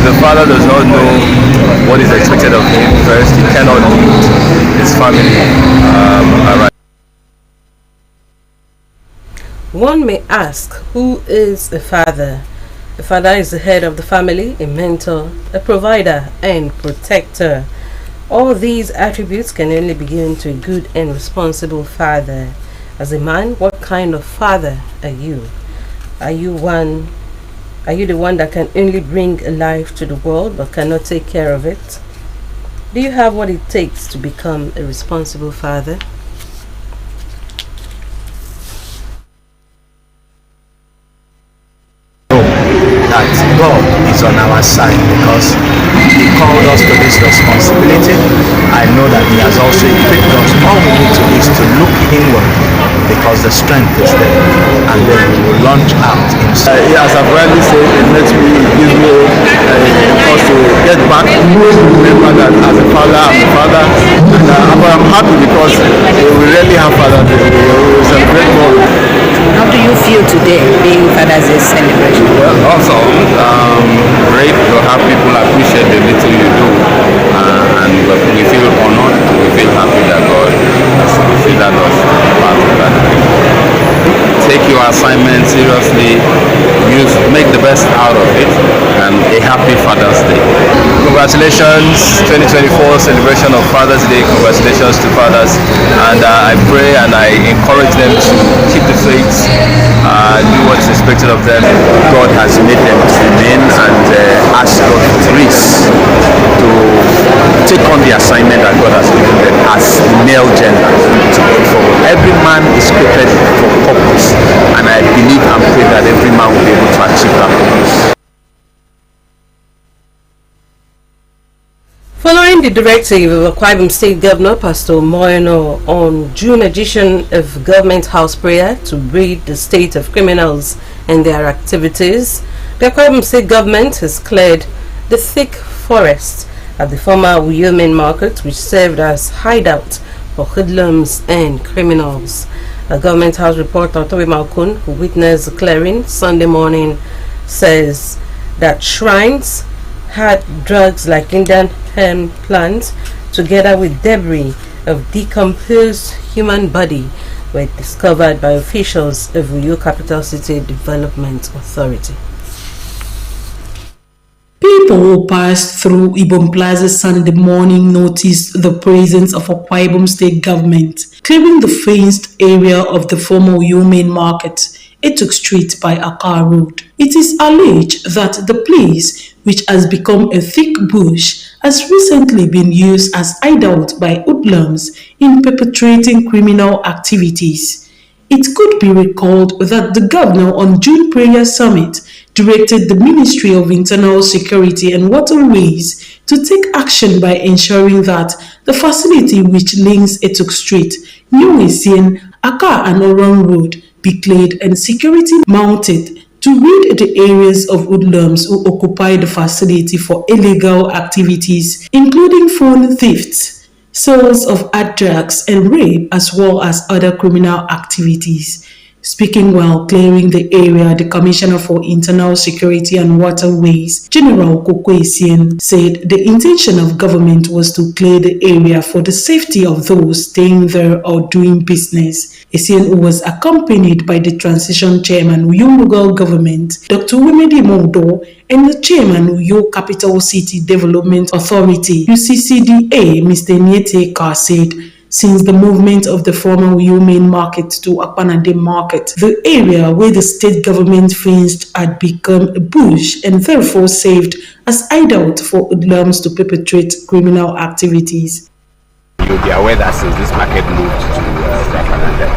the father does not know what is expected of him first, he cannot lead his family aright. One may ask, who is a father? The father is the head of the family, a mentor, a provider, and protector. All these attributes can only be given to a good and responsible father. As a man, what kind of father are you? Are you the one that can only bring a life to the world but cannot take care of it? Do you have what it takes to become a responsible father? That God is on our side because He called us to this responsibility. I know that He has also equipped us. All we need to do is to look inward because the strength is there, and then we will launch out. As I've already said, it gives me a cause to get back. Remember that as a father, I'm a father, and I'm happy because we really have Father's Day. We celebrate more. How do you feel today being Father's Day celebration? Well, also great to have people appreciate the little you do, and we feel honored and we feel happy that God has considered us part of that. Take your assignment seriously, make the best out of it, and a happy Father's Day. Congratulations, 2024 celebration of Father's Day. Congratulations to fathers, and I pray and I encourage them to keep the faith, do what is expected of them. God has made them to remain, and ask God for grace to take on the assignment that God has given them as male gender to go forward. Every man is created for purpose, and I believe and pray that every man will be able to achieve that purpose. Following the directive of Akwa Ibom State Governor Pastor Moyano on June edition of Government House Prayer to rid the state of criminals and their activities, the Akwa Ibom State government has cleared the thick forest at the former Uyo Main Market, which served as hideout for hoodlums and criminals. A Government House reporter, Toby Malkun, who witnessed the clearing Sunday morning, says that shrines had drugs like Indian hemp plants together with debris of decomposed human body were discovered by officials of Uyo Capital City Development Authority. People who passed through Ibom Plaza Sunday morning noticed the presence of Akwa Ibom State government clearing the fenced area of the former Uyo Main Market, Etuk Street by Akar Road. It is alleged that the place, which has become a thick bush, has recently been used as hideout by hoodlums in perpetrating criminal activities. It could be recalled that the governor on June Prayer Summit directed the Ministry of Internal Security and Waterways to take action by ensuring that the facility which links Etuk Street, New Esien, Akar and Orang Road be cleared and security mounted to rid the areas of hoodlums who occupy the facility for illegal activities, including phone thefts, sales of hard drugs and rape, as well as other criminal activities. Speaking while clearing the area, the Commissioner for Internal Security and Waterways, General Koko Esien, said the intention of government was to clear the area for the safety of those staying there or doing business. Esien, who was accompanied by the Transition Chairman, Uyo Local Government, Dr. Wemedi Modo, and the Chairman, Uyo Capital City Development Authority, UCCDA, Mr. Nyete, said, since the movement of the former Uyo Main Market to Akpanade Market, the area where the state government fenced had become a bush and therefore served as hideout for hoodlums to perpetrate criminal activities. You'll be aware that since this market moved to Akpanade,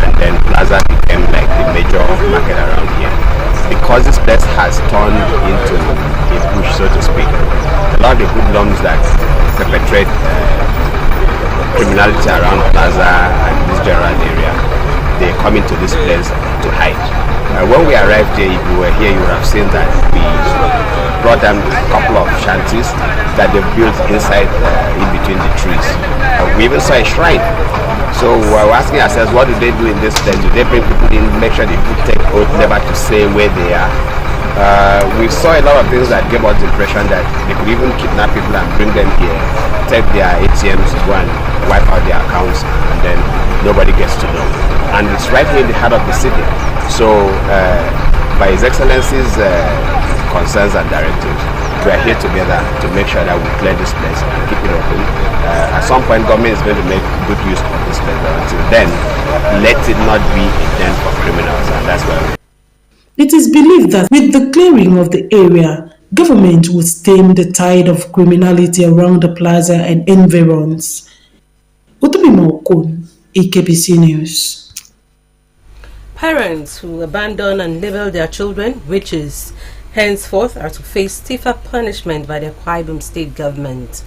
and then Plaza became like the major market around here, because this place has turned into a bush, so to speak, a lot of the hoodlums that perpetrate criminality around Plaza and this general area, they come into this place to hide. When we arrived here, if you were here, you would have seen that we brought them a couple of shanties that they built inside, in between the trees. We even saw a shrine. So we were asking ourselves, what do they do in this place? Do they bring people in, make sure they take oath never to say where they are? We saw a lot of things that gave us the impression that they could even kidnap people and bring them here, take their ATMs, go and wipe out their accounts, and then nobody gets to know. And it's right here in the heart of the city. So, by His Excellency's concerns and directives, we are here together to make sure that we clear this place and keep it open. At some point, government is going to make good use of this place, but until then, let it not be a den for criminals, and that's why. It is believed that with the clearing of the area, government will stem the tide of criminality around the plaza and environs. Utumima Okon, AKBC News. Parents who abandon and label their children witches henceforth are to face stiffer punishment by the Akwa Ibom state government.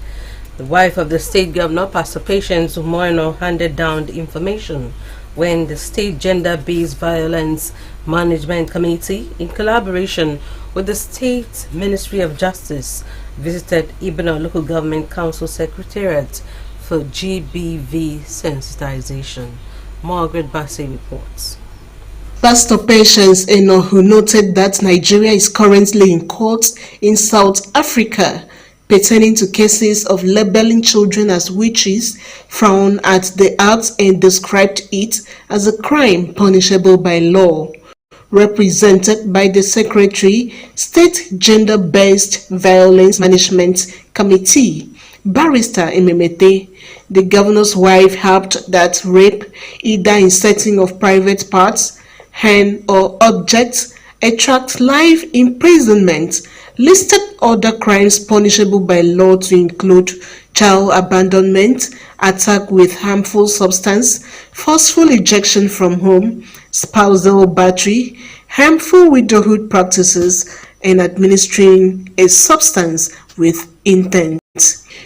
The wife of the state governor, Pastor Patience Umoino, handed down the information when the State Gender-Based Violence Management Committee, in collaboration with the State Ministry of Justice, visited Ibano Local Government Council Secretariat for GBV sensitization. Margaret Bassey reports. Pastor Patience Eno, who noted that Nigeria is currently in court in South Africa pertaining to cases of labeling children as witches, frowned at the act and described it as a crime punishable by law. Represented by the Secretary, State Gender-Based Violence Management Committee, Barrister Ememete, the governor's wife helped that rape, either in setting of private parts, hand or objects, attract life imprisonment, listed other crimes punishable by law to include child abandonment, attack with harmful substance, forceful ejection from home, spousal battery, harmful widowhood practices, and administering a substance with intent.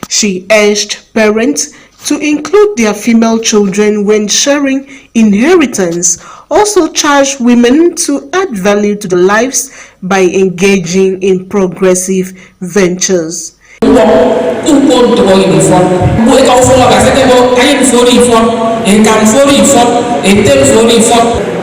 She urged parents to include their female children when sharing inheritance, also charged women to add value to their lives by engaging in progressive ventures.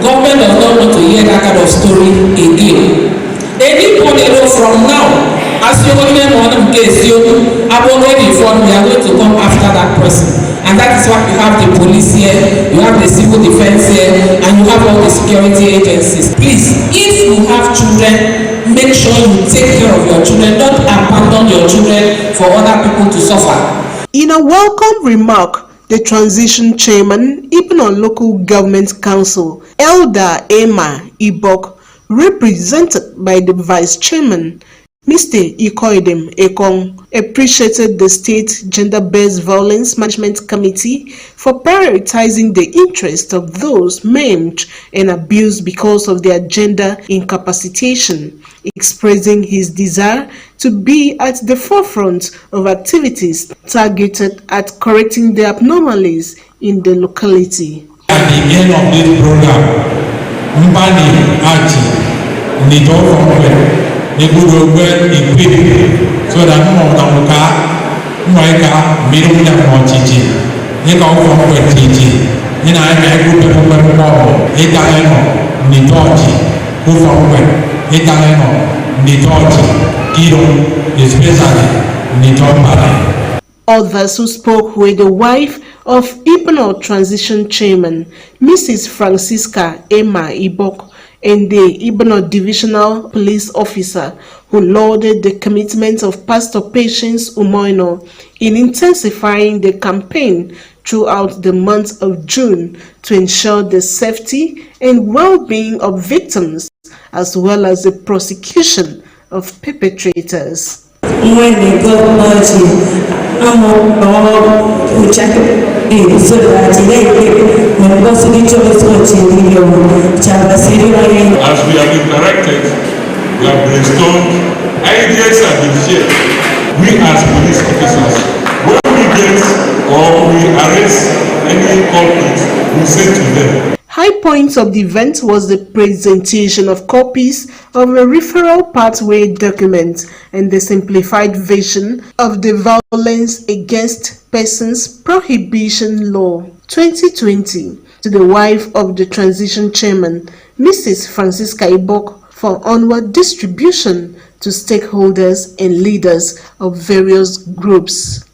Government does not want to hear that kind of story again. Anybody from now, as you go in one case, you are already informed, we are going to come after that person. And that is why you have the police here, you have the civil defense here, and you have all the security agencies. Please, if you have children, make sure you take care of your children. Don't abandon your children for other people to suffer. In a welcome remark, the transition chairman, Ibano Local Government Council, Elder Emma Ibok, represented by the vice chairman, Mr. Ikoidem Ekong, appreciated the State Gender-Based Violence Management Committee for prioritizing the interests of those maimed and abused because of their gender incapacitation, expressing his desire to be at the forefront of activities targeted at correcting the abnormalities in the locality. At the end of this program, Mbani Aji, Nito Fongwe, Nebudo equipped so that Monamuka, Moika, Miruda Mochichi, Nika Fongwe Titi, Nina Group of Momo, Italeno, Nitoji, Ufongwe, Italeno, Nitoji, Kiro, especially Nitombari. Others who spoke were the wife of Ibano Transition Chairman, Mrs. Francisca Emma Ibok, and the Ibano Divisional Police Officer, who lauded the commitment of Pastor Patience Umoino in intensifying the campaign throughout the month of June to ensure the safety and well-being of victims, as well as the prosecution of perpetrators. When they go party, I'm all check it so that they when possibility of watching as we have been directed, we have brainstormed, ideas have been shared. We as police officers, when we get or we arrest any culprits, we say to them. High points of the event was the presentation of copies of a referral pathway document and the simplified version of the Violence Against Persons Prohibition Law 2020 to the wife of the transition chairman, Mrs. Francisca Ibok, for onward distribution to stakeholders and leaders of various groups.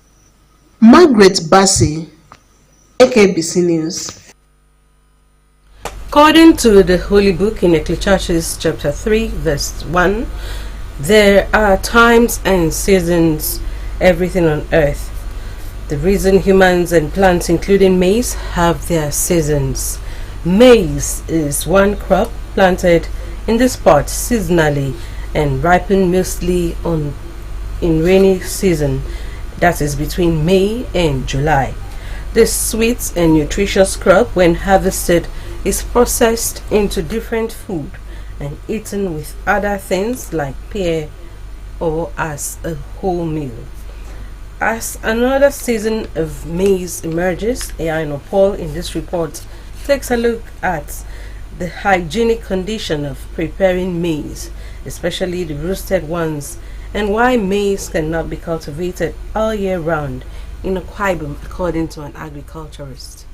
Margaret Bassi, AKBC News. According to the Holy Book in Ecclesiastes chapter 3 verse 1, there are times and seasons, everything on earth. The reason humans and plants, including maize, have their seasons. Maize is one crop planted in this part seasonally and ripened mostly in rainy season, that is between May and July. This sweet and nutritious crop, when harvested, is processed into different food and eaten with other things like pear or as a whole meal. As another season of maize emerges, A.I. Paul in this report takes a look at the hygienic condition of preparing maize, especially the roasted ones, and why maize cannot be cultivated all year round in Akwa Ibom, according to an agriculturist.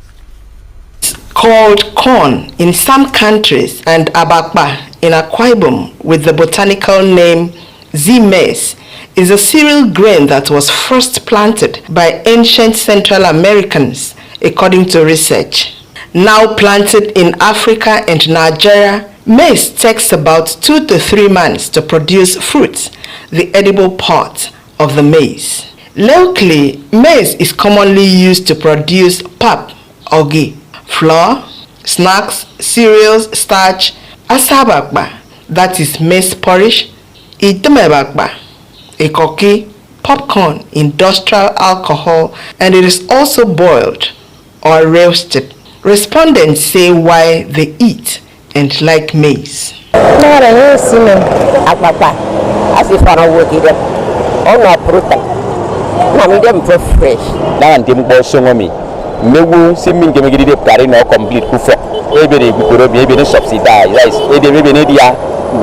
Called corn in some countries and abakpa in Akwa Ibom with the botanical name Z-maize is a cereal grain that was first planted by ancient Central Americans, according to research. Now planted in Africa and Nigeria, maize takes about 2 to 3 months to produce fruit, the edible part of the maize. Locally, maize is commonly used to produce pap, ogi, flour, snacks, cereals, starch, asabakba, that is maize porridge, itemebakba, ikoki, popcorn, industrial alcohol, and it is also boiled or roasted. Respondents say why they eat and like maize. Mewu simin kemi gidi de kari no complete kufo ebe de bikoro bi ebe de subsidize rice ebe ebe ne dia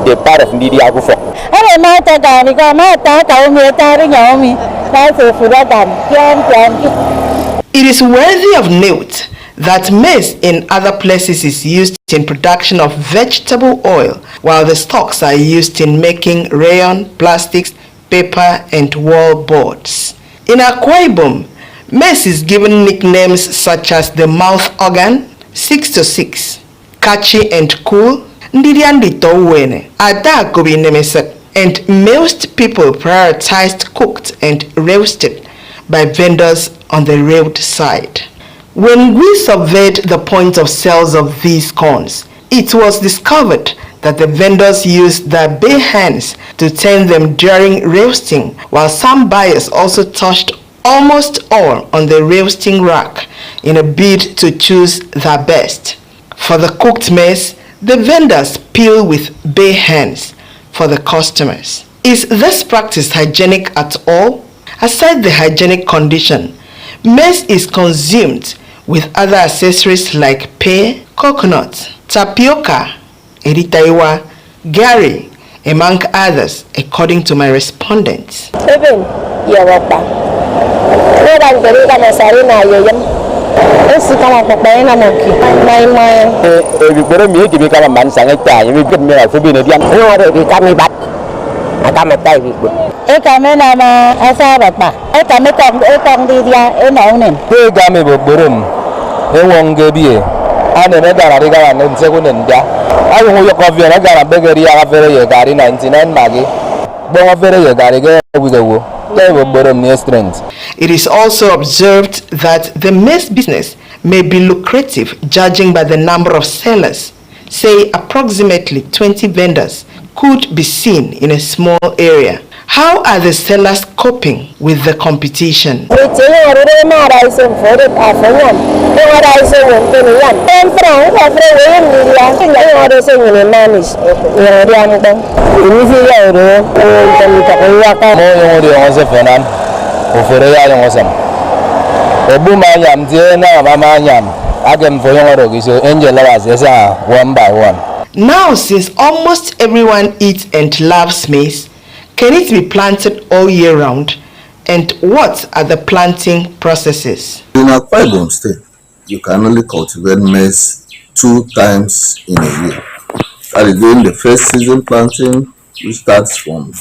the part of media kufo Ere ma ta ga ni ga ma ta ka o mi ta ri nya o mi ta se fura ga pian. It is worthy of note that maize in other places is used in production of vegetable oil, while the stalks are used in making rayon, plastics, paper, and wall boards. In Akwa Ibom, maize is given nicknames such as the mouth organ, 6 to 6, catchy and cool, Ndidiandi Towene, Adagobi Nemeset, and most people prioritized cooked and roasted by vendors on the roadside. When we surveyed the point of sales of these corns, it was discovered that the vendors used their bare hands to turn them during roasting, while some buyers also touched almost all on the roasting rack in a bid to choose their best. For the cooked maize, the vendors peel with bare hands for the customers. Is this practice hygienic at all? Aside the hygienic condition, maize is consumed with other accessories like pear, coconut, tapioca, eritaiwa, gari, among others, according to my respondents. It is also observed that the maize business may be lucrative, judging by the number of sellers. Say approximately 20 vendors could be seen in a small area. How are the sellers coping with the competition? Now, since almost everyone eats and loves maize, can it be planted all year round? And what are the planting processes? In Akwa Ibom State, you can only cultivate maize 2 times in a year. That is during the first season planting, which starts from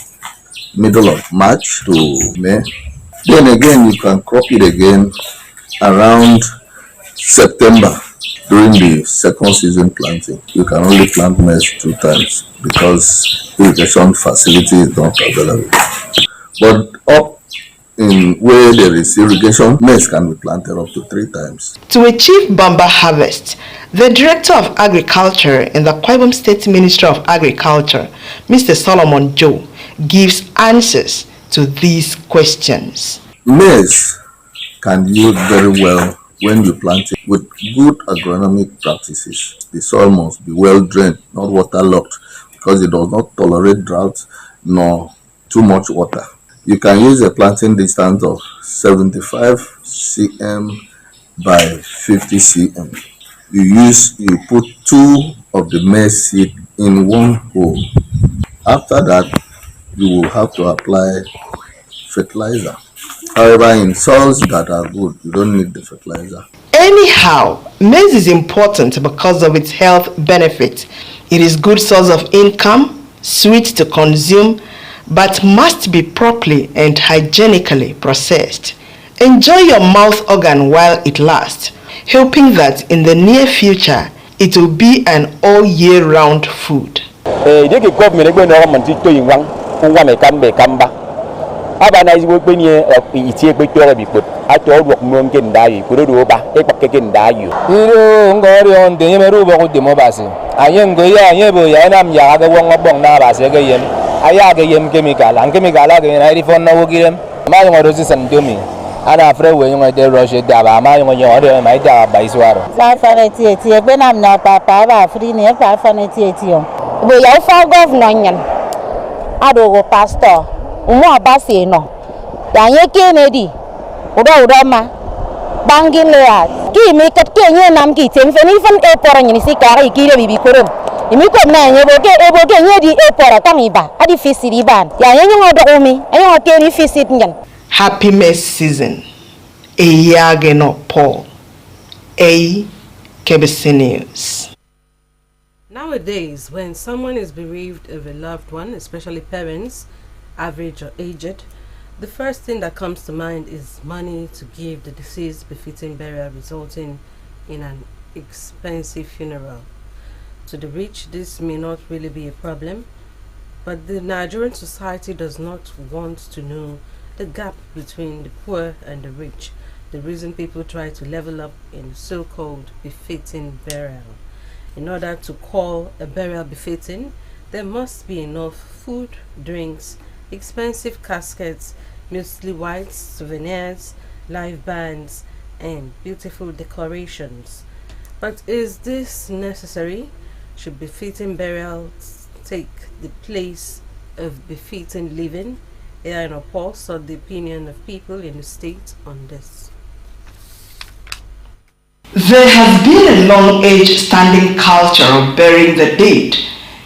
middle of March to May. Then again, you can crop it again around September during the second season planting. You can only plant maize 2 times because irrigation facility is not available. But up in where there is irrigation, maize can be planted up to 3 times. To achieve bumper harvest, the Director of Agriculture in the Akwa Ibom State Ministry of Agriculture, Mr. Solomon Joe, gives answers to these questions. Maize can yield very well when you plant it with good agronomic practices. The soil must be well drained, not waterlogged, because it does not tolerate drought nor too much water. You can use a planting distance of 75 cm by 50 cm. You put 2 of the maize seed in one hole. After that, you will have to apply fertilizer. However, in soils that are good, you don't need the fertilizer. Anyhow, maize is important because of its health benefits. It is good source of income, sweet to consume, but must be properly and hygienically processed. Enjoy your mouth organ while it lasts, hoping that in the near future, it will be an all year round food. Abana izwo kwenye itie kwetoro bikot ato odwok monge ndayi kurodo ba ekpakeke ndayi iro ngori on de yemeru bo demo base ayengo ya yebo ya nam ya ga won obong na base ga yem aya ga yem chemical an chemical ga na ri fon na wogirem ma yo rosi sandomi ana afre we yo de roche da ba ma yo yo de ma da ba iswaro sa faneti eti egbe nam na papa ba free ni e fa faneti eti o bo ya fa governor nyan adogo pastor umu abasi no yanye Kennedy uda ma bangin lea ki mi kat ke nye nam ki tem feni fan e pora nyini sikara ikire bibi korom imi kom na nye boge nye di e pora kamiba adi fisi di ban yanye ngodo umi ayo ke ni fisi nyan. Happy maize season. Eyage no Paul. AKBC News. Nowadays, when someone is bereaved of a loved one, especially parents, average or aged, the first thing that comes to mind is money to give the deceased befitting burial, resulting in an expensive funeral. To the rich, this may not really be a problem, but the Nigerian society does not want to know the gap between the poor and the rich, the reason people try to level up in so-called befitting burial. In order to call a burial befitting, there must be enough food, drinks, expensive caskets, mostly white, souvenirs, live bands, and beautiful decorations. But is this necessary? Should befitting burials take the place of befitting living? Aaron or Paul sought the opinion of people in the state on this. There has been a long-age standing culture of burying the dead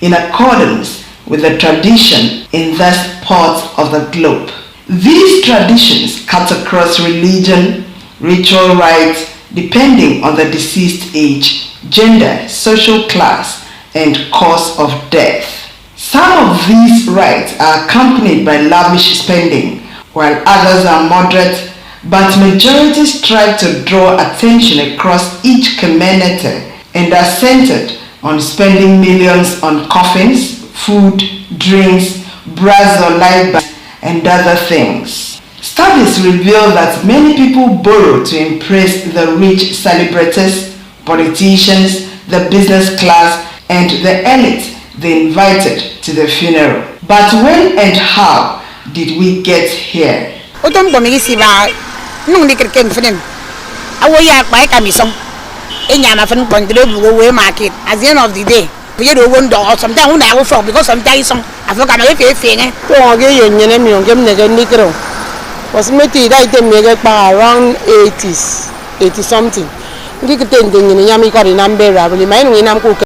in accordance with the tradition in these parts of the globe. These traditions cut across religion, ritual rites, depending on the deceased age, gender, social class, and cause of death. Some of these rites are accompanied by lavish spending, while others are moderate, but majority strive to draw attention across each community and are centered on spending millions on coffins, food, drinks, brass or light bands, and other things. Studies reveal that many people borrow to impress the rich celebrities, politicians, the business class, and the elite they invited to the funeral. But when and how did we get here? Market at the end of the day. We do one dog sometimes when I go from because sometimes I forgot my thing. Was made around 80s, 80 something.